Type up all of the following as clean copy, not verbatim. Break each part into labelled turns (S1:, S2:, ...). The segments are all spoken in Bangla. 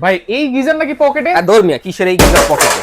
S1: ভাই এই গিজার নাকি পকেটে?
S2: আর ধর্মিয়া কিসের এই গিজার পকেটে?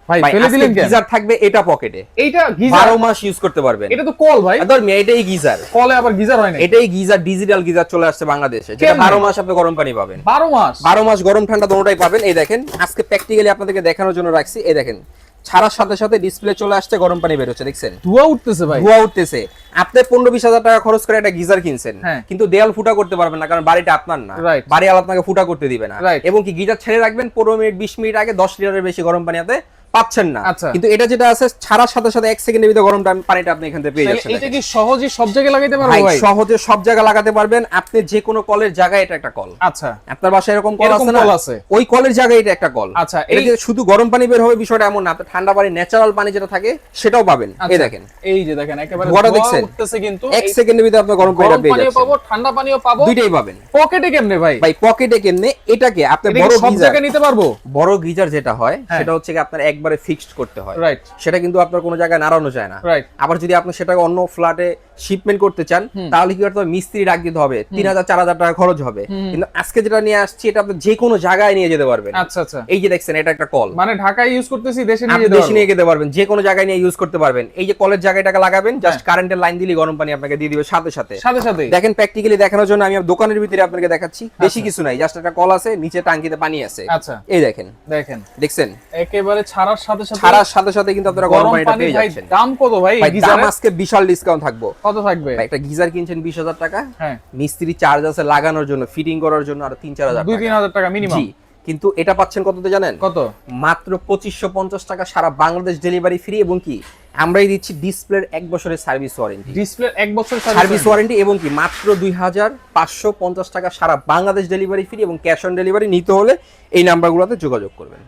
S1: ভাই ফেলে দিলেন কেন?
S2: গিজার থাকবে এটা পকেটে।
S1: এইটা গিজার
S2: 12 মাস ইউজ করতে পারবেন।
S1: এটা তো কল ভাই।
S2: আর ধর্মিয়া এটাই গিজার।
S1: কলে আবার গিজার হয় না।
S2: এটাই গিজার, ডিজিটাল গিজার চলে আসছে বাংলাদেশে, যেটা 12 মাস আপনি গরম পানি পাবেন।
S1: 12 মাস?
S2: 12 মাস গরম ঠান্ডা দুটোটাই পাবেন। এই দেখেন আজকে প্র্যাকটিক্যালি আপনাদেরকে দেখানোর জন্য রাখছি। এই দেখেন ছাড়ার সাথে সাথে ডিসপ্লে চলে আসছে, গরম পানি বের হচ্ছে, দেখছেন
S1: ধোঁয়া উঠতেছে ভাই।
S2: ধোঁয়া উঠতেছে। আপনি 15-20 হাজার টাকা খরচ করে একটা গিজার কিনছেন,
S1: হ্যাঁ।
S2: কিন্তু দেয়াল ফুটা করতে পারবেন না, কারণ বাড়িটা আপনার না।
S1: Right.
S2: বাড়ি আলাদা আপনাকে ফুটা করতে দিবে না।
S1: Right.
S2: এবং কি গিজার ছেড়ে রাখবেন 15 মিনিট 20 মিনিট আগে 10 লিটারের বেশি গরম পানি আপনি পাচ্ছেন না।
S1: আচ্ছা।
S2: কিন্তু এটা যেটা আছে ছাড়ার সাথে সাথে 1 সেকেন্ডের ভিতরে গরম পানিটা আপনি এখান থেকে পেয়ে
S1: তাহলে
S2: যাচ্ছেন।
S1: এটা কি সহজে সব জায়গায় লাগাইতে পারবো
S2: ভাই
S1: ভাই?
S2: সহজে সব জায়গায় লাগাতে পারবেন। আপনি যে কোনো কলের জায়গায় এটা একটা কল।
S1: আচ্ছা।
S2: আপনার বাসায় এরকম কল
S1: এরকম
S2: আছে না?
S1: কল আছে।
S2: ওই কলের জায়গায় এটা একটা কল।
S1: আচ্ছা,
S2: এটা যে শুধু গরম পানি বের হবে বিষয়টা এমন না, আপনি ঠান্ডা পানি ন্যাচারাল পানি যেটা থাকে সেটাও পাবেন। এই
S1: আচ্ছা,
S2: দেখেন
S1: এই যে দেখেন একেবারে
S2: ধোঁয়াটা
S1: ধোঁয়া
S2: দেখছেন?
S1: উঠতেছে কিন্তু
S2: 1 সেকেন্ডের ভিতরে আপনি গরম পানিটা
S1: গরম
S2: পেয়ে
S1: পানিও
S2: যাচ্ছেন।
S1: পাবো, ঠান্ডা পানিও পাবো,
S2: দুইটাই পাবেন।
S1: পকেটে কেমনে ভাই?
S2: ভাই পকেটে কেমনে? এটাকে আপনি
S1: এটা কি
S2: বড়
S1: সব
S2: গিজার,
S1: জায়গায় নিতে পারবো?
S2: বড় গিজার যেটা হয়
S1: হ্যাঁ।
S2: সেটা হচ্ছে কি আপনার একবারে ফিক্সড করতে হয়।
S1: রাইট।
S2: সেটা কিন্তু আপনার কোনো জায়গায় নাড়ানো যায় না।
S1: রাইট।
S2: আবার যদি আপনি সেটাকে অন্য ফ্ল্যাটে শিপমেন্ট করতে চান তাহলে কি করতে হবে? মিস্ত্রি ডাক দিতে হবে, 3000-4000 টাকা খরচ হবে। কিন্তু আজকে যেটা নিয়ে আসছি এটা আপনি যে কোনো জায়গায় নিয়ে যেতে পারবেন।
S1: আচ্ছা আচ্ছা।
S2: এই যে দেখছেন এটা একটা কল,
S1: মানে ঢাকায় ইউজ করতেছি, দেশে নিয়ে
S2: আপনি
S1: যেতে
S2: দেশে
S1: পারবো।
S2: নিয়ে যেতে পারবেন, যে কোনো জায়গায় নিয়ে ইউজ করতে পারবেন। এই যে কলের জায়গাটাকে লাগাবেন, জাস্ট কারেন্টের লাইন দিলেই গরম পানি আপনাকে দিয়ে দিবে সাথে সাথে।
S1: সাথে সাথে
S2: দেখেন প্র্যাকটিক্যালি দেখানোর জন্য আমি দোকানের ভিতরে আপনাকে দেখাচ্ছি। বেশি কিছু নাই, জাস্ট একটা কল আছে, নিচে টাঙ্কিতে পানি আছে।
S1: আচ্ছা।
S2: এই দেখেন,
S1: দেখেন
S2: দেখছেন
S1: একেবারে ছাড়ার সাথে সাথে
S2: ছাড়ার সাথে সাথে কিন্তু আপনারা গরম পানিটা পেয়ে
S1: ভাই।
S2: যাচ্ছেন।
S1: দাম কত ভাই
S2: ভাই
S1: এই
S2: দাম
S1: গিজারের?
S2: আজকে বিশাল ডিসকাউন্ট থাকবো।
S1: কত থাকবে?
S2: ভাই একটা গিজার কিনছেন 20,000 টাকা,
S1: হ্যাঁ,
S2: মিস্ত্রি চার্জ আছে লাগানোর জন্য, ফিটিং করার জন্য আর 3-4 হাজার
S1: 2-3 হাজার টাকা মিনিমাম।
S2: জি, কিন্তু এটা পাচ্ছেন কততে জানেন?
S1: কত?
S2: মাত্র 2550 টাকা, সারা বাংলাদেশ ডেলিভারি ফ্রি। এবং কি আমরাই দিচ্ছি ডিসপ্লের 1 বছরের সার্ভিস ওয়ারেন্টি।
S1: ডিসপ্লে 1 বছর
S2: সার্ভিস ওয়ারেন্টি এবং কি মাত্র 2550 টাকা, সারা বাংলাদেশ ডেলিভারি ফ্রি এবং ক্যাশ অন ডেলিভারি। নিতে হলে এই নাম্বারগুলোতে যোগাযোগ করবেন।